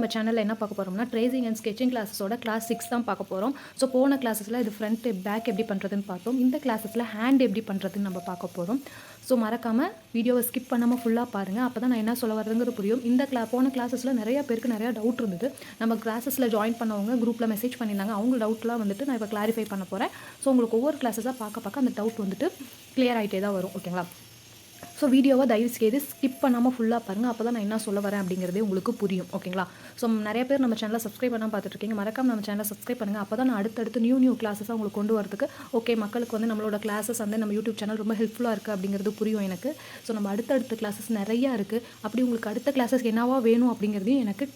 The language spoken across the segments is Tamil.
நம்ம சேனலில் என்ன பார்க்க போகிறோம்னா ட்ரேசிங் அண்ட் ஸ்கெச்சிங் கிளாஸஸோட கிளாஸ் 6 தான் பார்க்க போகிறோம். ஸோ போன கிளாஸஸில் இது ஃப்ரண்ட் பேக் எப்படி பண்ணுறதுன்னு பார்த்தோம். இந்த கிளாஸஸில் ஹேண்ட் எப்படி பண்ணுறதுன்னு நம்ம பார்க்க போகிறோம். ஸோ மறக்காமல் வீடியோவை ஸ்கிப் பண்ணாமல் ஃபுல்லாக பாருங்கள். அப்போ தான் நான் என்ன சொல்ல வரதுங்கிறது புரியும். இந்த போன கிளாஸஸில் நிறைய பேருக்கு நிறையா டவுட் இருந்தது. நம்ம கிளாஸஸில் ஜாயின் பண்ணவங்க குரூப்பில் மெசேஜ் பண்ணியிருந்தாங்க. அவங்க டவுட்லாம் வந்துட்டு நான் இப்போ கிளாரிஃபை பண்ண போகிறேன். ஸோ உங்களுக்கு ஒவ்வொரு கிளாஸஸாக பார்க்க அந்த டவுட் வந்துட்டு கிளியர் ஆகிட்டே தான் வரும். ஓகேங்களா? ஸோ வீடியோவை தயவு செய்து ஸ்கிப் பண்ணாமல் ஃபுல்லாக பாருங்கள். அப்போ தான் நான் என்ன சொல்ல வரேன் அப்படிங்கிறதே உங்களுக்கு புரியும். ஓகேங்களா? ஸோ நிறைய பேர் நம்ம சேனலை சப்ஸ்கிரைப் பண்ணாமல் பார்த்துட்ருக்கீங்க. மறக்காம நம்ம சேனலை சப்ஸ்கிரைப் பண்ணுங்கள். அப்போ தான் நான் அடுத்தடுத்து நியூ கிளாஸஸாக உங்களுக்கு கொண்டு வரதுக்கு ஓகே மக்களுக்கு வந்து நம்மளோட கிளாஸஸ் வந்து நம்ம யூடியூப் சேனல் ரொம்ப ஹெல்ப்ஃபுல்லாக இருக்குது அப்படிங்கிறது புரியும் எனக்கு. ஸோ நம்ம அடுத்தடுத்த கிளாஸஸ் நிறையா இருக்குது. அப்படி உங்களுக்கு அடுத்த கிளாஸஸ் என்னவா வேணும் அப்படிங்கிறதையும் எனக்கு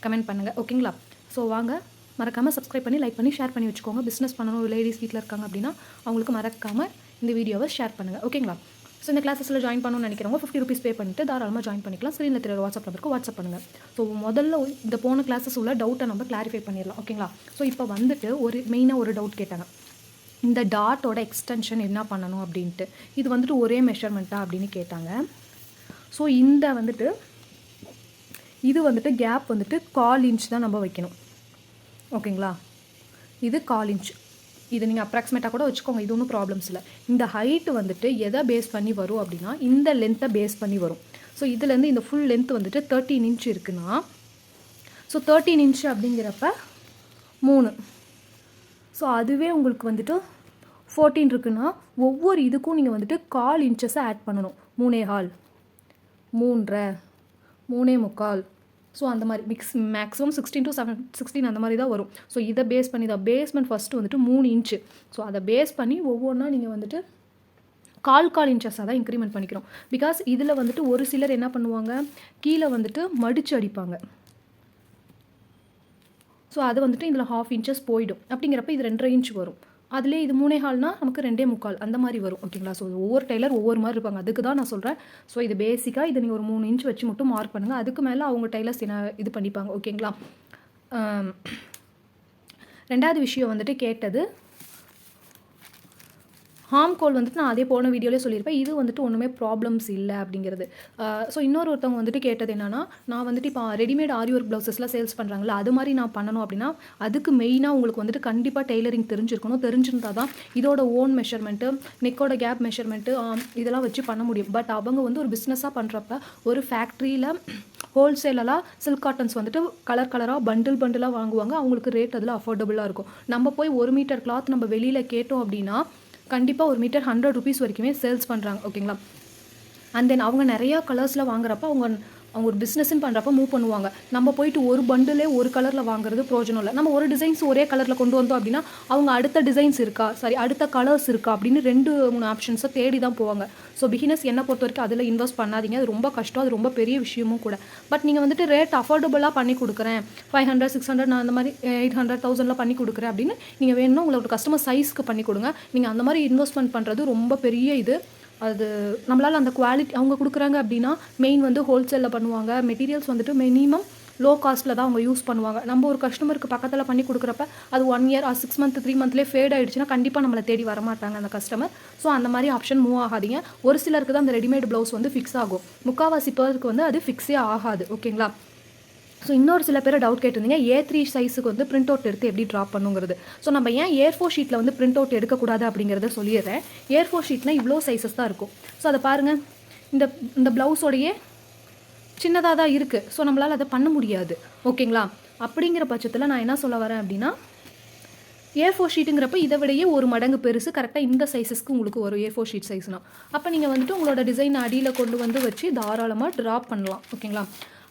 கமெண்ட் பண்ணுங்கள். ஓகேங்களா? ஸோ வாங்க, மறக்காமல் சப்ஸ்கிரைப் பண்ணி லைக் பண்ணி ஷேர் பண்ணி வச்சுக்கோங்க. பிஸ்னஸ் பண்ணணும், லேடிஸ் வீட்டில் இருக்காங்க அப்படின்னா அவங்களுக்கு மறக்காமல் இந்த வீடியோவை ஷேர் பண்ணுங்கள். ஓகேங்களா? ஸோ இந்த கிளாஸஸில் ஜாயின் பண்ணணும்னு நினைக்கிறவங்க 50 rupees பே பண்ணிட்டு தாராளமாக ஜாயின் பண்ணிக்கலாம். ஸ்க்ரீனில் தெரியற வாட்ஸ்அப் நம்பருக்கு வாட்ஸ்அப் பண்ணுங்கள். ஸோ முதல்ல இந்த போன கிளாஸஸ் உள்ள டவுட்டை நம்ம கிளாரிஃபை பண்ணிடலாம். ஓகேங்களா? ஸோ இப்போ வந்துட்டு மெயினாக ஒரு டவுட் கேட்டாங்க. இந்த டாட்டோட எக்ஸ்டென்ஷன் என்ன பண்ணணும் அப்படின்ட்டு. இது வந்துட்டு ஒரே மெஷர்மெண்ட்டா அப்படின்னு கேட்டாங்க. ஸோ இது வந்துட்டு கேப் வந்துட்டு 1/4 inch தான் நம்ம வைக்கணும். ஓகேங்களா? இது 1/4 inch. இது நீங்கள் அப்ராக்சிமேட்டாக கூட வச்சுக்கோங்க, இது ஒன்றும் ப்ராப்ளம்ஸ் இல்லை. இந்த ஹைட்டு வந்துட்டு எதை பேஸ் பண்ணி வரும் அப்படின்னா இந்த லென்த்தை பேஸ் பண்ணி வரும். ஸோ இதுலேருந்து இந்த ஃபுல் லென்த் வந்துட்டு 13 inch இருக்குன்னா, ஸோ 13 inch அப்படிங்கிறப்ப 3. ஸோ அதுவே உங்களுக்கு வந்துட்டு 14 இருக்குன்னா ஒவ்வொரு இதுக்கும் நீங்கள் வந்துட்டு 1/4 inches ஆட் பண்ணணும். 3.25, 3.5, 3.25. ஸோ அந்த மாதிரி மேக்ஸிமம் 16 to 16 அந்த மாதிரி தான் வரும். ஸோ இதை பேஸ் பண்ணி தான் பேஸ்மெண்ட் ஃபஸ்ட்டு வந்துட்டு 3 inch. ஸோ அதை பேஸ் பண்ணி ஒவ்வொன்றா நீங்கள் வந்துட்டு 1/4 inches தான் இன்க்ரிமெண்ட் பண்ணிக்கிறோம். பிகாஸ் இதில் வந்துட்டு ஒரு சிலர் என்ன பண்ணுவாங்க, கீழே வந்துட்டு மடித்து அடிப்பாங்க. ஸோ அது வந்துட்டு இதில் 1/2 inches போயிடும். அப்படிங்கிறப்ப இது 2.5 inch வரும். அதிலே இது 3.25னா நமக்கு 2.25 அந்த மாதிரி வரும். ஓகேங்களா? ஸோ ஒவ்வொரு டெய்லர் ஒவ்வொரு மாதிரி இருப்பாங்க. அதுக்கு தான் நான் சொல்கிறேன். ஸோ இது பேசிக்காக இது நீங்கள் ஒரு 3 inch வச்சு மட்டும் மார்க் பண்ணுங்கள். அதுக்கு மேலே அவங்க டெய்லர்ஸ் என்ன இது பண்ணிப்பாங்க. ஓகேங்களா? ரெண்டாவது விஷயம் வந்துட்டு கேட்டது ஹார்ம் கோல் வந்துட்டு நான் அதே போன வீடியோலேயே சொல்லியிருப்பேன். இது வந்துட்டு ஒன்றுமே ப்ராப்ளம்ஸ் இல்லை அப்படிங்கிறது. ஸோ ஒருத்தவங்க வந்துட்டு கேட்டது என்னன்னா, நான் வந்துட்டு இப்போ ரெடிமேட் ஆரி ஒர்க் ப்ளவுசஸ்லாம் சேல்ஸ் பண்ணுறாங்களா, அது மாதிரி நான் பண்ணணும் அப்படின்னா அதுக்கு மெயினாக உங்களுக்கு வந்துட்டு கண்டிப்பாக டெய்லரிங் தெரிஞ்சிருக்கணும். தெரிஞ்சிருந்தால் தான் இதோட ஓன் மெஷர்மெண்ட்டு, நெக்கோட கேப் மெஷர்மெண்ட்டு இதெல்லாம் வச்சு பண்ண முடியும். பட் அவங்க வந்து ஒரு பிஸ்னஸாக பண்ணுறப்ப ஒரு ஃபேக்ட்ரியில் ஹோல்சேலெல்லாம் சில்க் காட்டன்ஸ் வந்துட்டு கலராக பண்டிலாக வாங்குவாங்க. அவங்களுக்கு ரேட் அதில் அஃபோர்டபுளாக இருக்கும். நம்ம போய் 1 மீட்டர் கிளாத் நம்ம வெளியில் கேட்டோம் அப்படின்னா கண்டிப்பாக 1 மீட்டர் 100 rupees வரைக்குமே சேல்ஸ் பண்ணுறாங்க. ஓகேங்களா? அண்ட் தென் அவங்க நிறையா கலர்ஸில் வாங்குறப்ப அவங்க ஒரு பிஸ்னஸ்ன்னு பண்ணுறப்ப மூவ் பண்ணுவாங்க. நம்ம போயிட்டு ஒரு பண்டிலே ஒரு கலரில் வாங்குறது பிரோஜனம் இல்லை. நம்ம ஒரு டிசைன்ஸ் ஒரே கலரில் கொண்டு வந்தோம் அப்படின்னா அவங்க அடுத்த டிசைன்ஸ் இருக்கா, அடுத்த கலர்ஸ் இருக்கா அப்படின்னு 2-3 ஆப்ஷன்ஸை தேடி தான் போவாங்க. ஸோ பிகினர்ஸ் என்னை பொறுத்த வரைக்கும் அதில் இன்வெஸ்ட் பண்ணாதீங்க. அது ரொம்ப கஷ்டம், அது ரொம்ப பெரிய விஷயமும் கூட. பட் நீங்கள் வந்துட்டு ரேட் அஃபோர்டபுளாக பண்ணி கொடுக்குறேன், 500, 600, நான் அந்த மாதிரி 800, 1000 பண்ணி கொடுக்குறேன் அப்படின்னு நீங்கள் வேணும்னா உங்களோட கஸ்டமர் சைஸ்க்கு பண்ணி கொடுங்க. நீங்கள் அந்த மாதிரி இன்வெஸ்ட்மெண்ட் பண்ணுறது ரொம்ப பெரிய இது. அது நம்மளால் அந்த குவாலிட்டி அவங்க கொடுக்குறாங்க அப்படின்னா மெயின் வந்து ஹோல்சேலில் பண்ணுவாங்க. மெட்டீரியல்ஸ் வந்துட்டு மினிமம் லோ காஸ்ட்டில் தான் அவங்க யூஸ் பண்ணுவாங்க. நம்ம ஒரு கஸ்டமருக்கு பக்கத்தில் பண்ணி கொடுக்குறப்ப அது 1 year or 6 month 3 monthலேயே ஃபேட் ஆகிடுச்சுன்னா கண்டிப்பாக நம்மளை தேடி வரமாட்டாங்க அந்த கஸ்டமர். ஸோ அந்த மாதிரி ஆப்ஷன் மூவ் ஆகாதீங்க. ஒரு சிலருக்கு தான் அந்த ரெடிமேட் ப்ளவுஸ் வந்து ஃபிக்ஸ் ஆகும். முக்கால்வாசி பேருக்கு வந்து அது ஃபிக்ஸே ஆகாது. ஓகேங்களா? ஸோ இன்னொரு சில பேர் டவுட் கேட்டிருந்தீங்க, A3 சைஸுக்கு வந்து பிரிண்ட் அவுட் எடுத்து எப்படி ட்ராப் பண்ணுங்கிறது. ஸோ நம்ம ஏன் A4 ஷீட்டில் வந்து பிரிண்ட் அவுட் எடுக்கக்கூடாது அப்படிங்கிறத சொல்லிடுறேன். A4 ஷீட்னால் இவ்வளோ சைஸஸ் தான் இருக்கும். ஸோ அதை பாருங்கள், இந்த ப்ளவுஸோடையே சின்னதாக தான் இருக்குது. ஸோ நம்மளால் அதை பண்ண முடியாது. ஓகேங்களா? அப்படிங்கிற பட்சத்தில் நான் என்ன சொல்ல வரேன் அப்படின்னா, A4 ஷீட்டுங்கிறப்ப இதை விடையே ஒரு மடங்கு பெருசு. கரெக்டாக இந்த சைஸஸ்க்கு உங்களுக்கு ஒரு A4 ஷீட் சைஸ்னா அப்போ நீங்கள் வந்துட்டு உங்களோட டிசைன் அடியில் கொண்டு வந்து வச்சு தாராளமாக ட்ராப் பண்ணலாம். ஓகேங்களா?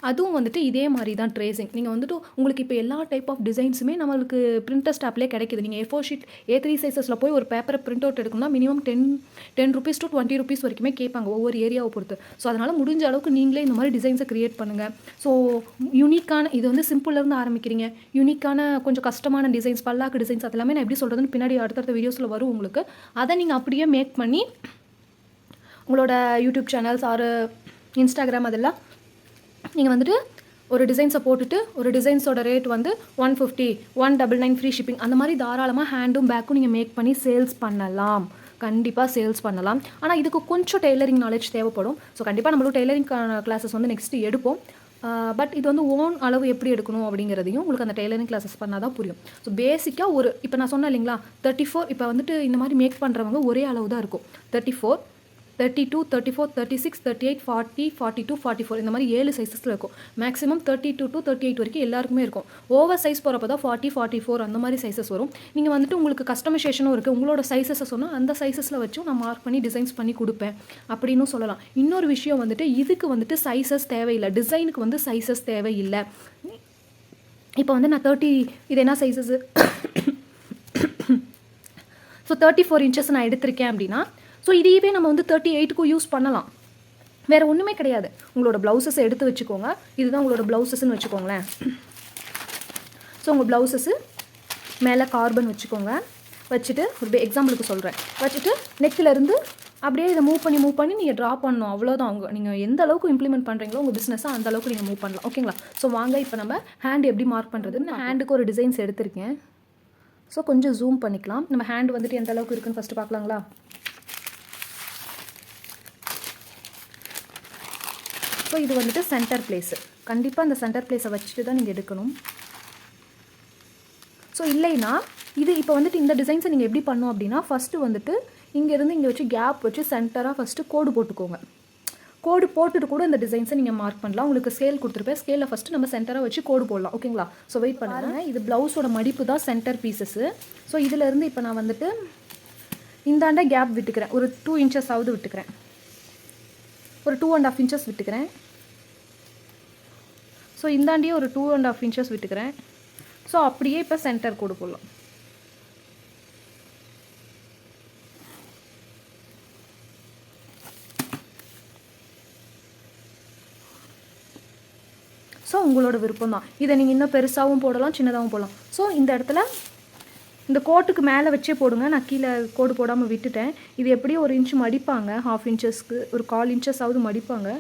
அதுவும் வந்துட்டு இதே மாதிரி தான் ட்ரேசிங். நீங்கள் வந்துட்டு உங்களுக்கு இப்போ எல்லா டைப் ஆஃப் டிசைன்ஸுமே நம்மளுக்கு பிரிண்டர் ஸ்டாப்லேயே கிடைக்குது. நீங்கள் A4 ஷீட் A3 சைஸஸில் போய் ஒரு பேப்பரை பிரிண்ட் அவுட் எடுக்கணும்னா மினிமம் 10 rupees to 20 rupees வரைக்குமே கேட்பாங்க ஒவ்வொரு ஏரியாவை பொறுத்து. ஸோ அதனால் முடிஞ்ச அளவுக்கு நீங்களே இந்த மாதிரி டிசைன்ஸை க்ரியேட் பண்ணுங்கள். ஸோ யூனிக்கான இது வந்து சிம்பிள்லேருந்து ஆரம்பிக்கிறீங்க, யூனிக்கான கொஞ்சம் கஷ்டமான டிசைன்ஸ், பல்லாக்கு டிசைன்ஸ் அதெல்லாமே நான் எப்படி சொல்கிறதுன்னு பின்னாடி அடுத்தடுத்த வீடியோஸில் வரும் உங்களுக்கு. அதை நீங்கள் அப்படியே மேக் பண்ணி உங்களோட யூடியூப் சேனல்ஸ் ஆர் இன்ஸ்டாகிராம் அதெல்லாம் நீங்கள் வந்துட்டு ஒரு டிசைன்ஸை போட்டுட்டு ஒரு டிசைன்ஸோட ரேட் வந்து 150, 199 ஃப்ரீ ஷிப்பிங் அந்த மாதிரி தாராளமாக ஹேண்டும் பேக்கும் நீங்கள் மேக் பண்ணி சேல்ஸ் பண்ணலாம். கண்டிப்பாக சேல்ஸ் பண்ணலாம். ஆனால் இதுக்கு கொஞ்சம் டெய்லரிங் நாலேஜ் தேவைப்படும். ஸோ கண்டிப்பாக நம்மளும் டெய்லரிங் கிளாஸஸ் வந்து நெக்ஸ்ட்டு எடுப்போம். பட் இது வந்து ஓன் அளவு எப்படி எடுக்கணும் அப்படிங்கிறதையும் உங்களுக்கு அந்த டெய்லரிங் கிளாஸஸ் பண்ணால் தான் புரியும். ஸோ பேசிக்காக இப்போ நான் சொன்னேன் இல்லைங்களா 34 இப்போ வந்துட்டு இந்த மாதிரி மேக் பண்ணுறவங்க ஒரே அளவு தான் இருக்கும். 34, 32, 34, 36, 38, 40, 42, 44 இந்த மாதிரி 7 சைஸஸில் இருக்கும். மேக்ஸிமம் 32 to 38 வரைக்கும் எல்லாருக்குமே இருக்கும். ஓவர் சைஸ் போகிறப்ப தான் 40, 44 அந்த மாதிரி சைஸஸ் வரும். நீங்கள் வந்துட்டு உங்களுக்கு கஸ்டமைசேஷனும் இருக்குது. உங்களோட சைஸஸை சொன்னால் அந்த சைஸஸில் வச்சும் நான் மார்க் பண்ணி டிசைன்ஸ் பண்ணி கொடுப்பேன் அப்படின்னு சொல்லலாம். இன்னொரு விஷயம் வந்துட்டு இதுக்கு வந்துட்டு சைஸஸ் தேவையில்லை, டிசைனுக்கு வந்து சைஸஸ் தேவையில்லை. இப்போ வந்து நான் இது என்ன சைஸஸ் ஸோ 34 இன்ச்சஸ் நான் எடுத்திருக்கேன் அப்படின்னா ஸோ இதையவே நம்ம வந்து 38க்கும் யூஸ் பண்ணலாம். வேறு ஒன்றுமே கிடையாது. உங்களோட ப்ளவுசஸை எடுத்து வச்சுக்கோங்க. இதுதான் உங்களோட ப்ளவுசஸ்ன்னு வச்சுக்கோங்களேன். ஸோ உங்கள் ப்ளவுசஸ்ஸு மேலே கார்பன் வச்சுக்கோங்க. வச்சுட்டு ஒரு எக்ஸாம்பிளுக்கு சொல்கிறேன். வச்சுட்டு நெக்கிலேருந்து அப்படியே இதை மூவ் பண்ணி நீங்கள் ட்ரா பண்ணணும். அவ்வளோதான். நீங்கள் எந்த அளவுக்கு இம்ப்ளிமெண்ட் பண்ணுறீங்களோ உங்கள் பிஸ்னஸை அந்த அளவுக்கு நீங்கள் மூவ் பண்ணலாம். ஓகேங்களா? ஸோ வாங்க இப்போ நம்ம ஹேண்ட் எப்படி மார்க் பண்ணுறதுன்னு. ஹேண்டுக்கு ஒரு டிசைன்ஸ் எடுத்திருக்கேன். ஸோ கொஞ்சம் ஜூம் பண்ணிக்கலாம். நம்ம ஹேண்ட் வந்துட்டு எந்த அளவுக்கு இருக்குன்னு ஃபஸ்ட்டு பார்க்கலாங்களா? ஸோ இது வந்துட்டு சென்டர் பிளேஸு. கண்டிப்பாக அந்த சென்டர் பிளேஸை வச்சுட்டு தான் நீங்கள் எடுக்கணும். ஸோ இல்லைன்னா இப்போ வந்துட்டு இந்த டிசைன்ஸை நீங்கள் எப்படி பண்ணணும் அப்படின்னா ஃபஸ்ட்டு வந்துட்டு இங்கேருந்து இங்கே வச்சு கேப் வச்சு சென்டராக ஃபஸ்ட்டு கோடு போட்டுக்கோங்க. கோடு போட்டுட்டு கூட இந்த டிசைன்ஸை நீங்கள் மார்க் பண்ணலாம். உங்களுக்கு ஸ்கேல் கொடுத்துருப்பேன். ஸ்கேலில் ஃபஸ்ட்டு நம்ம சென்டராக வச்சு கோடு போடலாம். ஓகேங்களா? ஸோ வெயிட் பண்ணுங்கள். இது ப்ளவுஸோட மடிப்பு தான் சென்டர் பீசஸ்ஸு. ஸோ இதிலேருந்து இப்போ நான் வந்துட்டு இந்தாண்ட கேப் விட்டுக்கிறேன். ஒரு 2 inches ஆகுது விட்டுக்கிறேன். ஒரு 2.5 inches விட்டுக்கிறேன். ஸோ இந்தாண்டியே ஒரு 2.5 inches விட்டுக்கிறேன். ஸோ அப்படியே இப்போ சென்டர் கோடு போடலாம். ஸோ உங்களோட விருப்பம் தான். இதை நீங்கள் இன்னும் பெருசாகவும் போடலாம், சின்னதாகவும் போடலாம். ஸோ இந்த இடத்துல இந்த கோட்டுக்கு மேலே வச்சே போடுங்க. நான் கீழே கோடு போடாமல் விட்டுட்டேன். இது எப்படியும் 1 inch மடிப்பாங்க. 1/2 inchஸ்க்கு ஒரு 1/4 inches மடிப்பாங்க.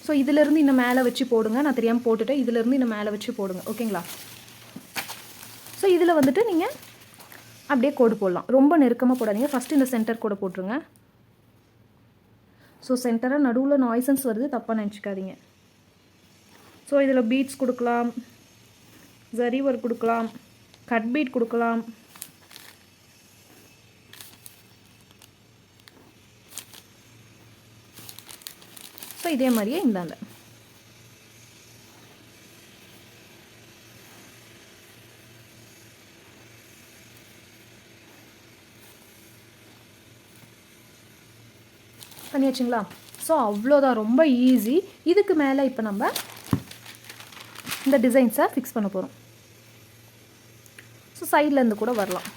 ஸோ இதிலேருந்து இன்னும் மேலே வச்சு போடுங்க. நான் தெரியாமல் போட்டுட்டேன். இதிலேருந்து இன்னும் மேலே வச்சு போடுங்க. ஓகேங்களா? ஸோ இதில் வந்துட்டு நீங்கள் அப்படியே கோடு போடலாம். ரொம்ப நெருக்கமாக போடாதீங்க. ஃபஸ்ட்டு இந்த சென்டர் கோடை போட்டுருங்க. ஸோ சென்டராக நடுவில் நாய்ஸன்ஸ் வருது, தப்பாக நினச்சிக்காதீங்க. ஸோ இதில் பீட்ஸ் கொடுக்கலாம், ஜரி ஒர்க் கொடுக்கலாம், கட் பீட் கொடுக்கலாம். ஸோ இதே மாதிரியே இந்தாண்ட பண்ணியாச்சுங்களா? ஸோ அவ்வளோதான், ரொம்ப ஈஸி. இதுக்கு மேலே இப்போ நம்ம இந்த டிசைன்ஸை ஃபிக்ஸ் பண்ண போகிறோம். ஸோ சைட்லேருந்து கூட வரலாம்.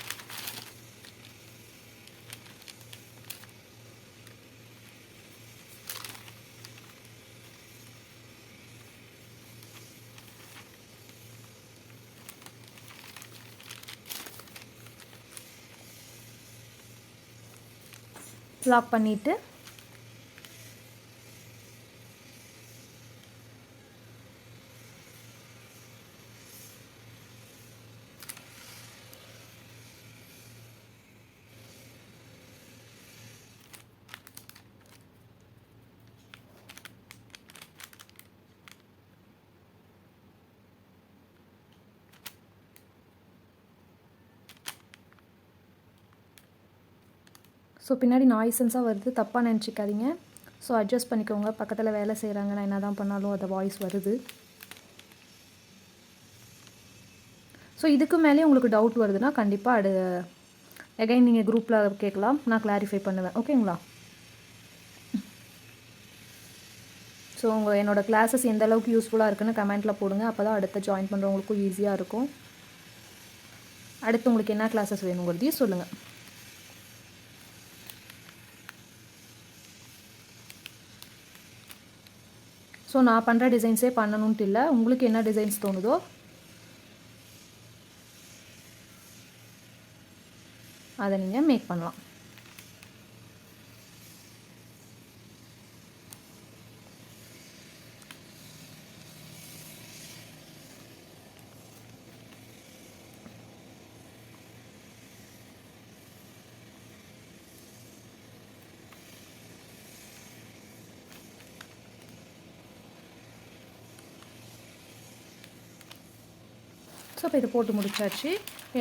லாக் பண்ணிவிட்டு ஸோ பின்னாடி நாய்ஸன்ஸாக வருது, தப்பாக நினச்சிக்காதீங்க. ஸோ அட்ஜஸ்ட் பண்ணிக்கோங்க. பக்கத்தில் வேலை செய்கிறாங்க, நான் என்ன தான் பண்ணாலும் அந்த வாய்ஸ் வருது. ஸோ இதுக்கு மேலே உங்களுக்கு டவுட் வருதுன்னா கண்டிப்பாக எகைன் நீங்கள் குரூப்பில் கேட்கலாம், நான் கிளாரிஃபை பண்ணுவேன். ஓகேங்களா? ஸோ என்னோடய கிளாஸஸ் எந்த அளவுக்கு யூஸ்ஃபுல்லாக இருக்குன்னு கமெண்ட்டில் போடுங்க. அப்போ தான் அடுத்த ஜாயின் பண்ணுறவங்களுக்கும் ஈஸியாக இருக்கும். அடுத்து உங்களுக்கு என்ன கிளாஸஸ் வேணுங்கிறதையும் சொல்லுங்கள். ஸோ நான் பண்ணுற டிசைன்ஸே பண்ணணுன்ட்டு இல்லை, உங்களுக்கு என்ன டிசைன்ஸ் தோணுதோ அதை நீங்கள் மேக் பண்ணலாம். ஸோ இப்போ இதை போட்டு முடிச்சாச்சு.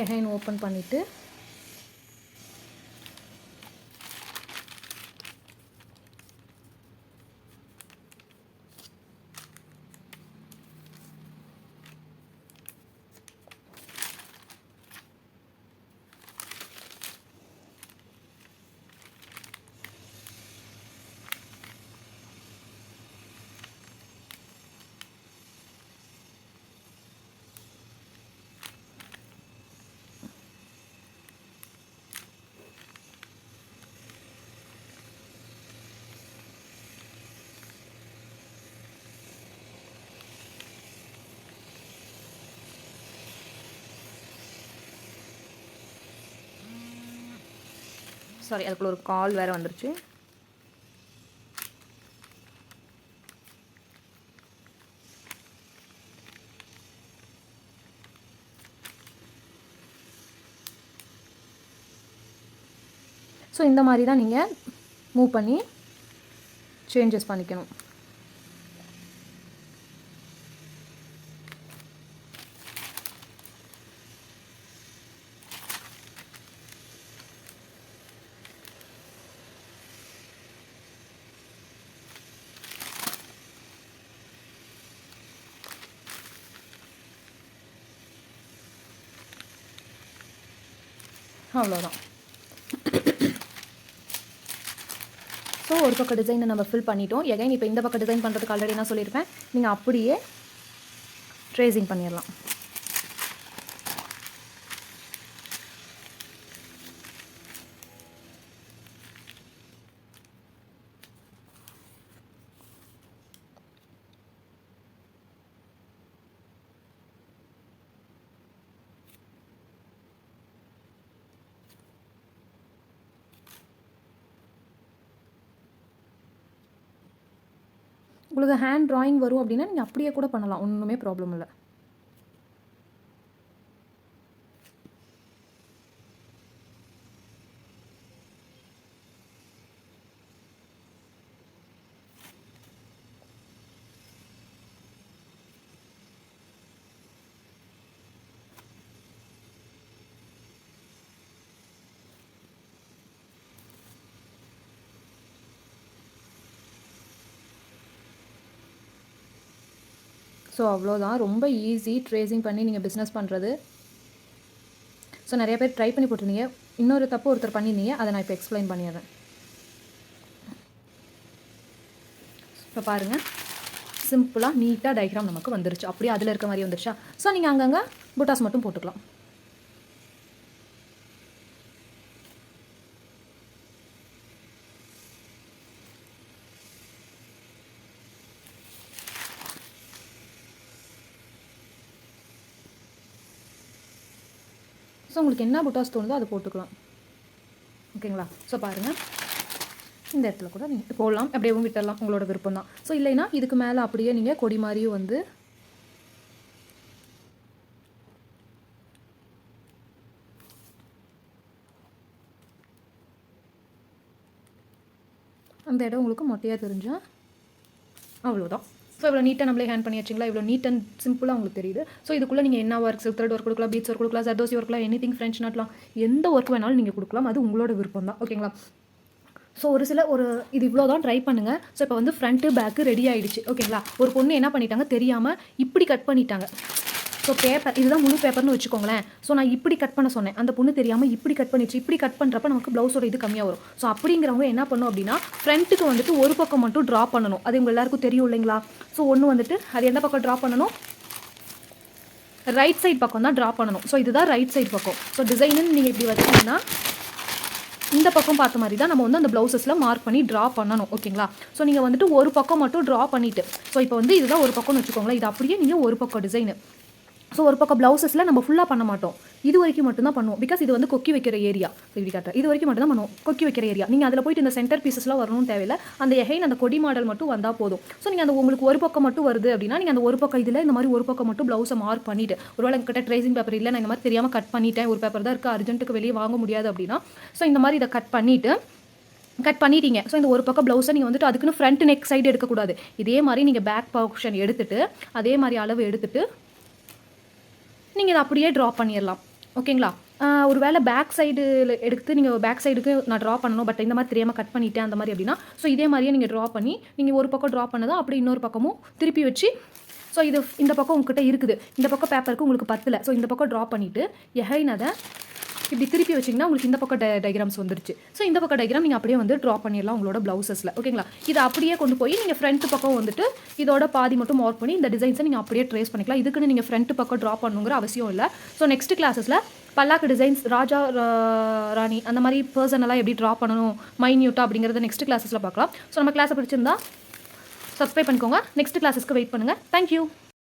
எகைன் ஓப்பன் பண்ணிவிட்டு சாரி, அதுக்குள்ள ஒரு கால் வேறு வந்துருச்சு. ஸோ இந்த மாதிரி தான் நீங்கள் மூவ் பண்ணி சேஞ்சஸ் பண்ணிக்கணும். அவ்வளோதான். ஸோ ஒரு பக்கம் டிசைனை நம்ம ஃபில் பண்ணிட்டோம். எகைன் இப்போ இந்த பக்கம் டிசைன் பண்ணுறதுக்கு ஆல்ரெடி நான் சொல்லியிருப்பேன், நீங்கள் அப்படியே ட்ரேசிங் பண்ணிடலாம். உங்களுக்கு ஹேண்ட் ட்ராயிங் வரும் அப்படின்னா நீங்கள் அப்படியே கூட பண்ணலாம், ஒன்றுமே ப்ராப்ளம் இல்லை. ஸோ அவ்வளோதான், ரொம்ப ஈஸி ட்ரேசிங் பண்ணி நீங்கள் பிஸ்னஸ் பண்ணுறது. ஸோ நிறைய பேர் ட்ரை பண்ணி போட்டிருந்தீங்க, இன்னொரு தப்பு ஒருத்தர் பண்ணியிருந்தீங்க, அதை நான் இப்போ எக்ஸ்பிளைன் பண்ணிடுறேன். இப்போ பாருங்கள், சிம்பிளாக நீட்டாக டயக்ராம் நமக்கு வந்துருச்சு. அப்படியே அதில் இருக்க மாதிரி வந்துருச்சா? ஸோ நீங்கள் அங்கங்கே புட்டாஸ் மட்டும் போட்டுக்கலாம். ஸோ உங்களுக்கு என்ன புட்டாஸ் தோணுதோ அதை போட்டுக்கலாம். ஓகேங்களா? ஸோ பாருங்கள், இந்த இடத்துல கூட நீங்கள் போடலாம், அப்படியே விட்டுடலாம், உங்களோட விருப்பம் தான். ஸோ இல்லைன்னா இதுக்கு மேலே அப்படியே நீங்கள் கொடி மாதிரியும் வந்து அந்த இடம் உங்களுக்கு மொட்டையாக தெரிஞ்சால் அவ்வளோதான். ஸோ இவ்வளோ நீட்டாக நம்மளே ஹேண்ட் பண்ணி வச்சிங்களா? இவ்வளோ நீட் அண்ட் சிம்பிளாக உங்களுக்கு தெரியுது. ஸோ இதுக்குள்ளே நீங்கள் என்ன ஒர்க், த்ரெட் ஒர்க் கொடுக்கலாம், பீட்ஸ் ஒர்க் கொடுக்கலாம், ஜர்தோசி ஒர்க்லாம், எனிதிங் ஃப்ரெஞ்ச் நாட்லாம், எந்த ஒர்க் வேணாலும் நீங்கள் கொடுக்கலாம். அது உங்களோட விருப்பம் தான். ஓகேங்களா? ஸோ இது இவ்வளோ தான் ட்ரை பண்ணுங்கள். ஸோ இப்போ வந்து ஃப்ரண்ட்டு பேக்கு ரெடி ஆகிடுச்சு. ஓகேங்களா? ஒரு பொண்ணு என்ன பண்ணிட்டாங்க தெரியாமல் இப்படி கட் பண்ணிட்டாங்க. ஸோ பேப்பர் இதுதான் முழு பேப்பர்னு வச்சுக்கோங்களேன். ஸோ நான் இப்படி கட் பண்ண சொன்னேன், அந்த பொண்ணு தெரியாமல் இப்படி கட் பண்ணிடுச்சு. இப்படி கட் பண்ணுறப்ப நமக்கு ப்ளவுஸோட இது கம்மியாக வரும். ஸோ அப்படிங்கிறவங்க என்ன பண்ணும் அப்படின்னா, ஃப்ரண்ட்டுக்கு வந்துட்டு ஒரு பக்கம் மட்டும் ட்ரா பண்ணணும். அது உங்கள் எல்லாருக்கும் தெரியும் இல்லைங்களா? ஸோ ஒன்று வந்துட்டு அது எந்த பக்கம் ட்ரா பண்ணணும்? ரைட் சைட் பக்கம் தான் ட்ரா பண்ணணும். ஸோ இதுதான் ரைட் சைட் பக்கம். ஸோ டிசைனுன்னு நீங்கள் இப்படி வச்சிங்கன்னா இந்த பக்கம் பார்த்த மாதிரி தான் நம்ம வந்து அந்த ப்ளவுசஸில் மார்க் பண்ணி ட்ரா பண்ணணும். ஓகேங்களா? ஸோ நீங்கள் வந்துட்டு ஒரு பக்கம் மட்டும் ட்ரா பண்ணிவிட்டு, ஸோ இப்போ வந்து இதுதான் ஒரு பக்கம்னு வச்சுக்கோங்களேன். இது அப்படியே நீங்கள் ஒரு பக்கம் டிசைனு. ஸோ ஒரு பக்கம் ப்ளவுசஸில் நம்ம ஃபுல்லாக பண்ண மாட்டோம், இது வரைக்கும் மட்டும்தான் பண்ணுவோம். பிகாஸ் இது வந்து கொக்கி வைக்கிற ஏரியா. இப்படி காட்டுறேன், இது வரைக்கும் மட்டும் தான் பண்ணுவோம், கொக்கி வைக்கிற ஏரியா. நீங்கள் அதில் போய்ட்டு இந்த சென்டர் பீசஸ்லாம் வரணும்னு தேவையில்லை. அந்த எகைன் அந்த கொடி மாடல் மட்டும் வந்தால் போதும். ஸோ நீங்கள் அந்த உங்களுக்கு ஒரு பக்கம் மட்டும் வருது அப்படின்னா, நீங்கள் அந்த ஒரு பக்கம் இதில் இந்த மாதிரி ஒரு பக்கம் மட்டும் ப்ளவுஸை மார்க் பண்ணிவிட்டு, ஒருவேளை என்கிட்ட ட்ரேசிங் பேப்பர் இல்லை, நான் இந்த மாதிரி தெரியாமல் கட் பண்ணிட்டேன், ஒரு பேப்பர் தான் இருக்குது, அர்ஜென்ட்டுக்கு வெளியே வாங்க முடியாது அப்படின்னா, ஸோ இந்த மாதிரி இதை கட் பண்ணிட்டீங்க. ஸோ இந்த ஒரு பக்கம் ப்ளவுஸை நீங்கள் வந்துட்டு அதுக்குன்னு ஃப்ரண்ட் நெக் சைடு எடுக்கக்கூடாது. இதே மாதிரி நீங்கள் பேக் போர்ஷன் எடுத்துகிட்டு அதே மாதிரி அளவு எடுத்துகிட்டு நீங்கள் இதை அப்படியே ட்ரா பண்ணிடலாம். ஓகேங்களா? ஒரு வேளை பேக் சைடில் எடுத்து நீங்கள் பேக் சைடுக்கு நான் ட்ரா பண்ணணும், பட் இந்த மாதிரி தெரியாமல் கட் பண்ணிட்டேன் அந்த மாதிரி அப்படின்னா, ஸோ இதே மாதிரியே நீங்கள் ட்ரா பண்ணி நீங்கள் ஒரு பக்கம் ட்ரா பண்ணதும் அப்படியே இன்னொரு பக்கமும் திருப்பி வச்சு, ஸோ இது இந்த பக்கம் உங்ககிட்ட இருக்குது, இந்த பக்கம் பேப்பருக்கு உங்களுக்கு பத்தலை, ஸோ இந்த பக்கம் ட்ரா பண்ணிவிட்டு எகைன் அதை இப்படி திருப்பி வச்சிங்கன்னா உங்களுக்கு இந்த பக்கம் டயக்ராம்ஸ் வந்துருச்சு. ஸோ இந்த பக்கம் டயக்ராம் நீங்கள் அப்படியே வந்து ட்ரா பண்ணிடலாம் உங்களோட ப்ளவுசஸில். ஓகேங்களா? இதை அப்படியே கொண்டு போய் நீங்கள் ஃப்ரண்ட் பக்கம் வந்துட்டு இதோட பாதி மட்டும் மார்க் பண்ணி இந்த டிசைன்ஸை நீங்கள் அப்படியே ட்ரேஸ் பண்ணிக்கலாம். இதுக்குன்னு நீங்கள் ஃப்ரண்ட் பக்கம் ட்ரா பண்ணுங்கிற அவசியம் இல்லை. ஸோ நெக்ஸ்ட் கிளாஸஸில் பல்லாக்கு டிசைன்ஸ், ராஜா ராணி அந்த மாதிரி பர்சனலாக எப்படி ட்ரா பண்ணணும் மைன்யூட்டாக அப்படிங்கிறத நெக்ஸ்ட் கிளாஸஸில் பார்க்கலாம். ஸோ நம்ம கிளாஸை பிடிச்சிருந்தா சப்ஸ்கிரைப் பண்ணிக்கோங்க. நெக்ஸ்ட் கிளாஸஸ்க்கு வெயிட் பண்ணுங்கள். தேங்க்யூ.